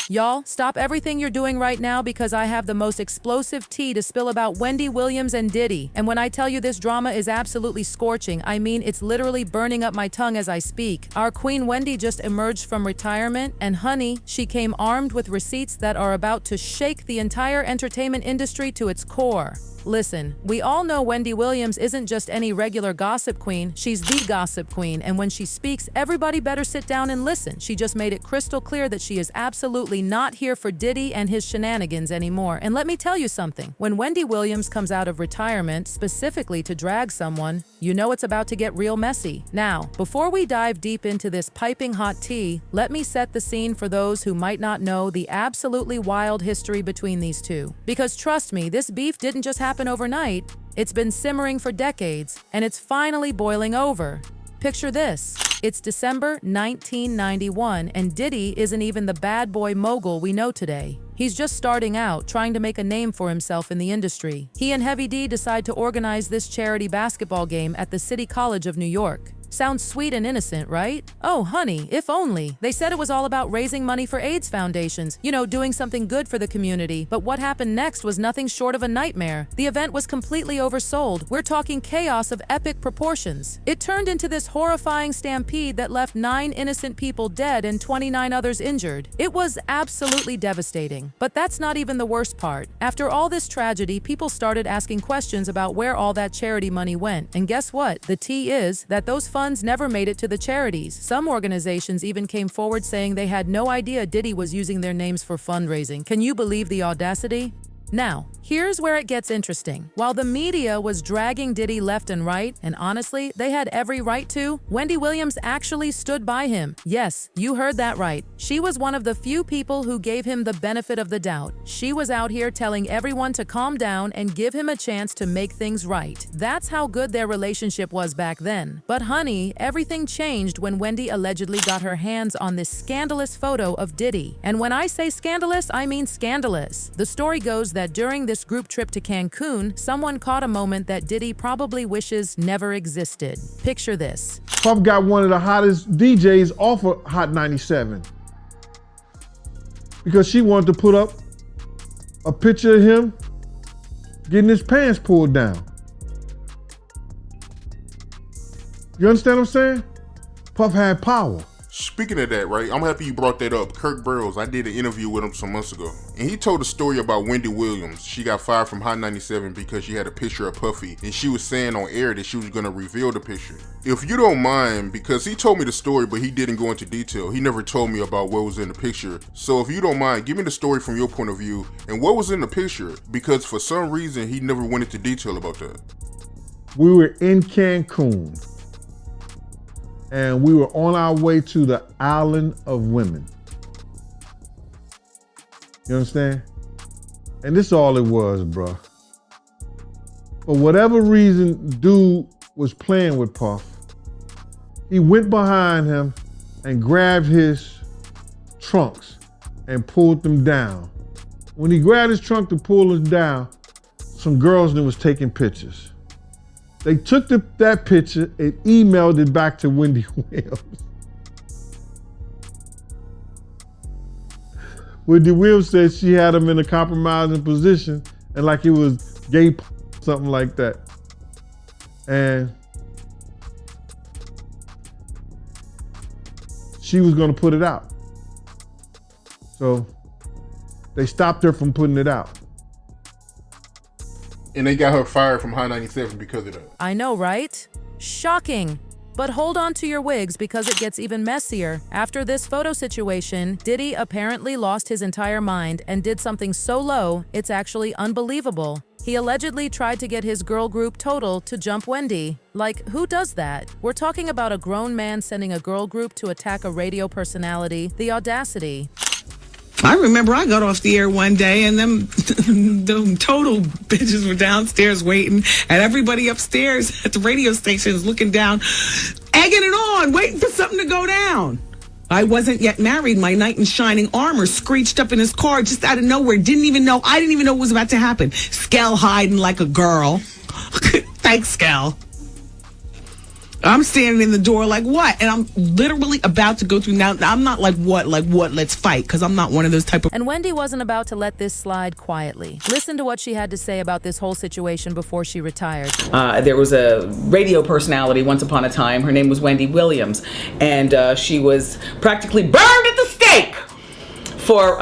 Y'all, stop everything you're doing right now because I have the most explosive tea to spill about Wedy Williams and Diddy. And when I tell you this drama is absolutely scorching, I mean it's literally burning up my tongue as I speak. Our queen Wendy just emerged from retirement, and honey, she came armed with receipts that are about to shake the entire entertainment industry to its core. Listen, we all know Wedy Williams isn't just any regular gossip queen, she's the gossip queen, and when she speaks, everybody better sit down and listen. She just made it crystal clear that she is absolutely not here for Diddy and his shenanigans anymore. And let me tell you something, when Wedy Williams comes out of retirement, specifically to drag someone, you know it's about to get real messy. Now, before we dive deep into this piping hot tea, let me set the scene for those who might not know the absolutely wild history between these two. Because trust me, this beef didn't just happen overnight. It's been simmering for decades, and it's finally boiling over. Picture this. It's December 1991, and Diddy isn't even the bad boy mogul we know today. He's just starting out, trying to make a name for himself in the industry. He and Heavy D decide to organize this charity basketball game at the City College of New York. Sounds sweet and innocent, right? Oh, honey, if only. They said it was all about raising money for AIDS foundations, you know, doing something good for the community. But what happened next was nothing short of a nightmare. The event was completely oversold. We're talking chaos of epic proportions. It turned into this horrifying stampede that left 9 innocent people dead and 29 others injured. It was absolutely devastating. But that's not even the worst part. After all this tragedy, people started asking questions about where all that charity money went. And guess what? The tea is that those funds never made it to the charities. Some organizations even came forward saying they had no idea Diddy was using their names for fundraising. Can you believe the audacity? Now, here's where it gets interesting. While the media was dragging Diddy left and right, and honestly, they had every right to, Wedy Williams actually stood by him. Yes, you heard that right. She was one of the few people who gave him the benefit of the doubt. She was out here telling everyone to calm down and give him a chance to make things right. That's how good their relationship was back then. But honey, everything changed when Wendy allegedly got her hands on this scandalous photo of Diddy. And when I say scandalous, I mean scandalous. The story goes that during this group trip to Cancun, someone caught a moment that Diddy probably wishes never existed. Picture this. Puff got one of the hottest DJs off of Hot 97 because she wanted to put up a picture of him getting his pants pulled down. You understand what I'm saying? Puff had power. Speaking of that, right, I'm happy you brought that up. Kirk Burrows, I did an interview with him some months ago, and he told a story about Wedy Williams. She got fired from Hot 97 because she had a picture of Puffy, and she was saying on air that she was going to reveal the picture. If you don't mind, because he told me the story, but he didn't go into detail. He never told me about what was in the picture. So if you don't mind, give me the story from your point of view, and what was in the picture, because for some reason, he never went into detail about that. We were in Cancun, and we were on our way to the Island of Women. You understand? And this is all it was, bruh. For whatever reason, dude was playing with Puff. He went behind him and grabbed his trunks and pulled them down. When he grabbed his trunk to pull them down, some girls that was taking pictures. They took that picture and emailed it back to Wedy Williams. Wedy Williams said she had him in a compromising position and like it was gay, something like that. And she was gonna put it out. So they stopped her from putting it out. And they got her fired from Hot 97 because of that. I know, right? Shocking. But hold on to your wigs because it gets even messier. After this photo situation, Diddy apparently lost his entire mind and did something so low, it's actually unbelievable. He allegedly tried to get his girl group Total to jump Wendy. Like, who does that? We're talking about a grown man sending a girl group to attack a radio personality. The audacity. I remember I got off the air one day and them Total bitches were downstairs waiting, and everybody upstairs at the radio station is looking down, egging it on, waiting for something to go down. I wasn't yet married. My knight in shining armor screeched up in his car just out of nowhere. I didn't even know what was about to happen. Skell hiding like a girl. Thanks, Skell. I'm standing in the door like, what? And I'm literally about to go through. Now, I'm not like, what, let's fight, because I'm not one of those type of... And Wendy wasn't about to let this slide quietly. Listen to what she had to say about this whole situation before she retired. There was a radio personality once upon a time. Her name was Wedy Williams. And she was practically burned at the stake for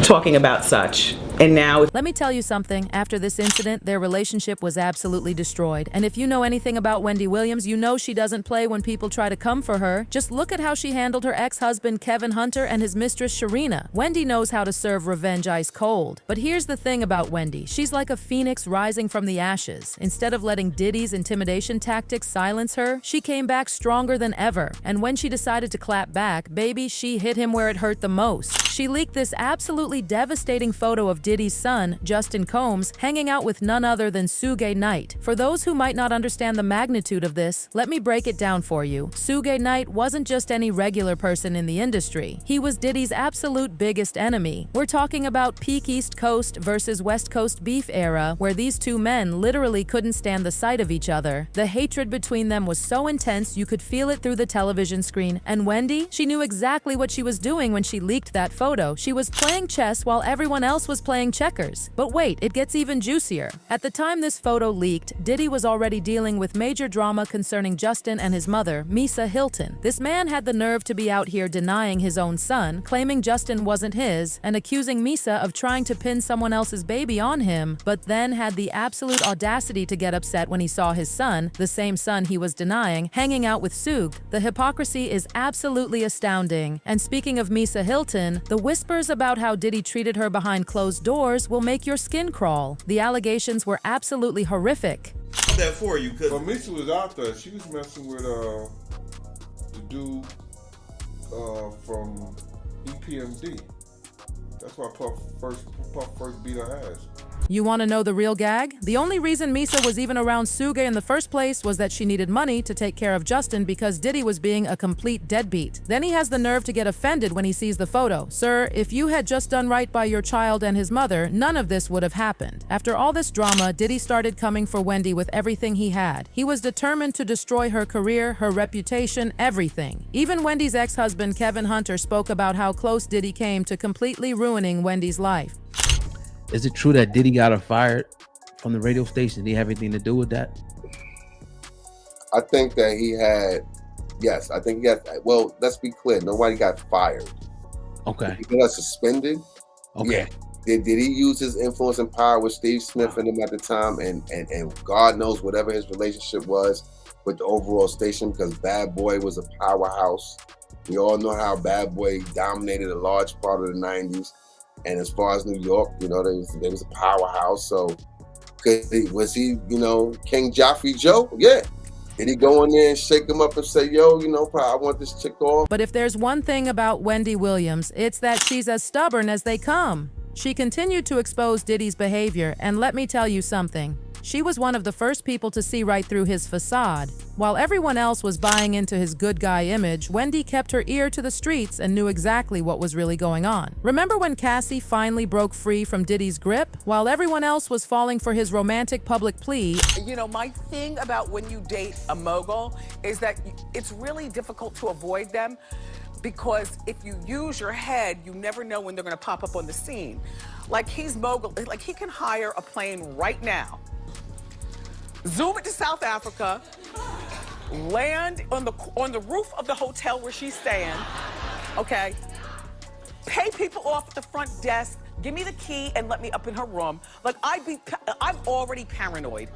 talking about such. And now... Let me tell you something. After this incident, their relationship was absolutely destroyed. And if you know anything about Wedy Williams, you know she doesn't play when people try to come for her. Just look at how she handled her ex-husband Kevin Hunter and his mistress Sharina. Wendy knows how to serve revenge ice cold. But here's the thing about Wendy. She's like a phoenix rising from the ashes. Instead of letting Diddy's intimidation tactics silence her, she came back stronger than ever. And when she decided to clap back, baby, she hit him where it hurt the most. She leaked this absolutely devastating photo of Diddy's son, Justin Combs, hanging out with none other than Suge Knight. For those who might not understand the magnitude of this, let me break it down for you. Suge Knight wasn't just any regular person in the industry. He was Diddy's absolute biggest enemy. We're talking about peak East Coast versus West Coast beef era, where these two men literally couldn't stand the sight of each other. The hatred between them was so intense you could feel it through the television screen. And Wendy, she knew exactly what she was doing when she leaked that photo. She was playing chess while everyone else was playing checkers. But wait, it gets even juicier. At the time this photo leaked, Diddy was already dealing with major drama concerning Justin and his mother, Misa Hilton. This man had the nerve to be out here denying his own son, claiming Justin wasn't his, and accusing Misa of trying to pin someone else's baby on him, but then had the absolute audacity to get upset when he saw his son, the same son he was denying, hanging out with Suge. The hypocrisy is absolutely astounding. And speaking of Misa Hilton, the whispers about how Diddy treated her behind closed doors will make your skin crawl. The allegations were absolutely horrific. That for you, cause But Misha was out there. She was messing with the dude from EPMD. That's why Puff first beat her ass. You want to know the real gag? The only reason Misa was even around Suge in the first place was that she needed money to take care of Justin because Diddy was being a complete deadbeat. Then he has the nerve to get offended when he sees the photo. Sir, if you had just done right by your child and his mother, none of this would have happened. After all this drama, Diddy started coming for Wendy with everything he had. He was determined to destroy her career, her reputation, everything. Even Wendy's ex-husband Kevin Hunter spoke about how close Diddy came to completely ruining Wendy's life. Is it true that Diddy got her fired from the radio station? Did he have anything to do with that? I think that he had, yes, I think he had, well, let's be clear, nobody got fired. Okay. He got suspended. Okay. Yeah. Did he use his influence and power with Steve Smith and him at the time? And God knows whatever his relationship was with the overall station, because Bad Boy was a powerhouse. We all know how Bad Boy dominated a large part of the 90s. And as far as New York, you know, there was a powerhouse. So was he, you know, King Joffrey Joe? Yeah. Did he go in there and shake him up and say, yo, you know, I want this chick off? But if there's one thing about Wedy Williams, it's that she's as stubborn as they come. She continued to expose Diddy's behavior, and let me tell you something. She was one of the first people to see right through his facade. While everyone else was buying into his good guy image, Wendy kept her ear to the streets and knew exactly what was really going on. Remember when Cassie finally broke free from Diddy's grip? While everyone else was falling for his romantic public plea. You know, my thing about when you date a mogul is that it's really difficult to avoid them, because if you use your head, you never know when they're gonna pop up on the scene. Like, he's mogul, like he can hire a plane right now, zoom it to South Africa, land on the roof of the hotel where she's staying, okay? Pay people off at the front desk, give me the key and let me up in her room. Like, I'm already paranoid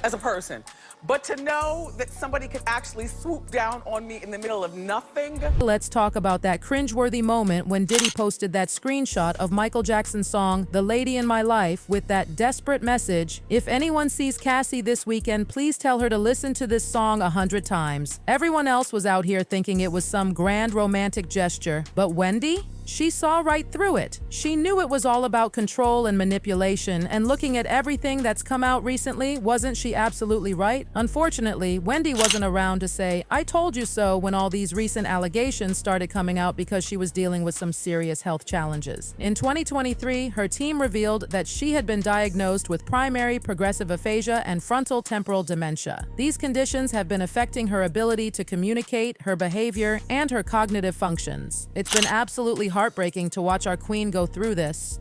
as a person. But to know that somebody could actually swoop down on me in the middle of nothing. Let's talk about that cringeworthy moment when Diddy posted that screenshot of Michael Jackson's song, The Lady in My Life, with that desperate message, if anyone sees Cassie this weekend, please tell her to listen to this song 100 times. Everyone else was out here thinking it was some grand romantic gesture, but Wendy? She saw right through it. She knew it was all about control and manipulation, and looking at everything that's come out recently, wasn't she absolutely right? Unfortunately, Wendy wasn't around to say, "I told you so," when all these recent allegations started coming out because she was dealing with some serious health challenges. In 2023, her team revealed that she had been diagnosed with primary progressive aphasia and frontal temporal dementia. These conditions have been affecting her ability to communicate, her behavior, and her cognitive functions. It's been absolutely heartbreaking to watch our queen go through this.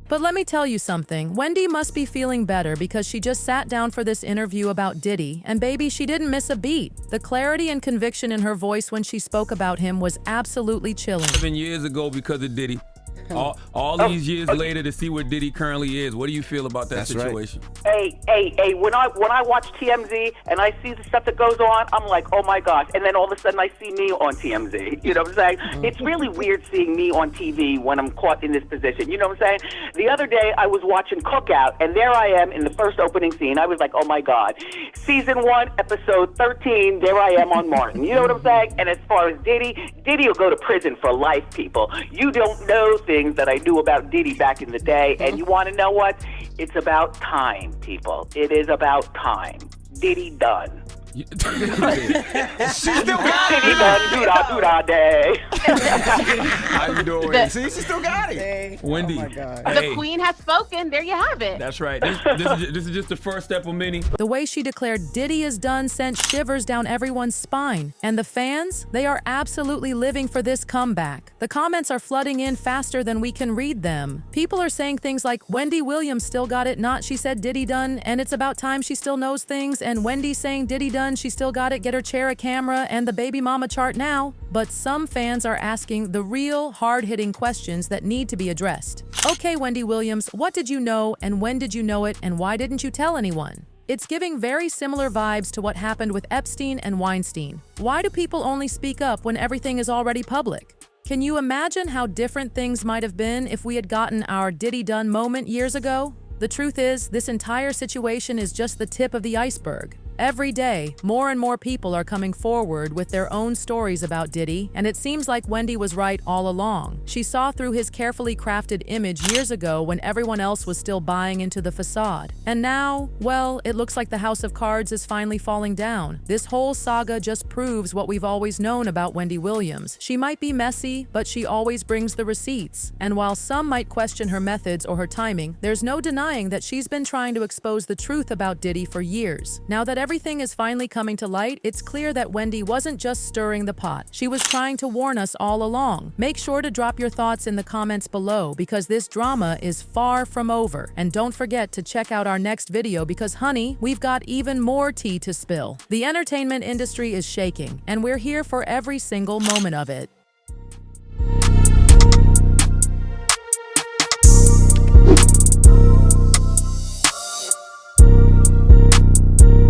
But let me tell you something, Wendy must be feeling better because she just sat down for this interview about Diddy, and baby, she didn't miss a beat. The clarity and conviction in her voice when she spoke about him was absolutely chilling. 7 years ago because of Diddy. All these years later to see where Diddy currently is. What do you feel about that situation? Hey, when I watch TMZ and I see the stuff that goes on, I'm like, oh my gosh. And then all of a sudden I see me on TMZ. You know what I'm saying? It's really weird seeing me on TV when I'm caught in this position. You know what I'm saying? The other day I was watching Cookout, and there I am in the first opening scene. I was like, oh my God. Season 1, episode 13, there I am on Martin. You know what I'm saying? And as far as Diddy will go to prison for life, people. You don't know things that I knew about Diddy back in the day, and you want to know what? It's about time, people. It is about time. Diddy done. She still got Diddy done, do-da day. How you doing, Wendy? See, she still got it. Wendy. Oh my God. The queen has spoken. There you have it. That's right. This is just the first step of many. The way she declared Diddy is done sent shivers down everyone's spine. And the fans, they are absolutely living for this comeback. The comments are flooding in faster than we can read them. People are saying things like, Wedy Williams still got it, not she said Diddy done, and it's about time she still knows things, and Wendy saying Diddy done, she still got it, get her chair a camera, and the baby mama chart now. But some fans are asking the real, hard-hitting questions that need to be addressed. Okay, Wedy Williams, what did you know, and when did you know it, and why didn't you tell anyone? It's giving very similar vibes to what happened with Epstein and Weinstein. Why do people only speak up when everything is already public? Can you imagine how different things might have been if we had gotten our Diddy done moment years ago? The truth is, this entire situation is just the tip of the iceberg. Every day, more and more people are coming forward with their own stories about Diddy, and it seems like Wendy was right all along. She saw through his carefully crafted image years ago when everyone else was still buying into the facade. And now, well, it looks like the house of cards is finally falling down. This whole saga just proves what we've always known about Wedy Williams. She might be messy, but she always brings the receipts. And while some might question her methods or her timing, there's no denying that she's been trying to expose the truth about Diddy for years. Now that everything is finally coming to light, it's clear that Wendy wasn't just stirring the pot. She was trying to warn us all along. Make sure to drop your thoughts in the comments below because this drama is far from over. And don't forget to check out our next video because, honey, we've got even more tea to spill. The entertainment industry is shaking, and we're here for every single moment of it.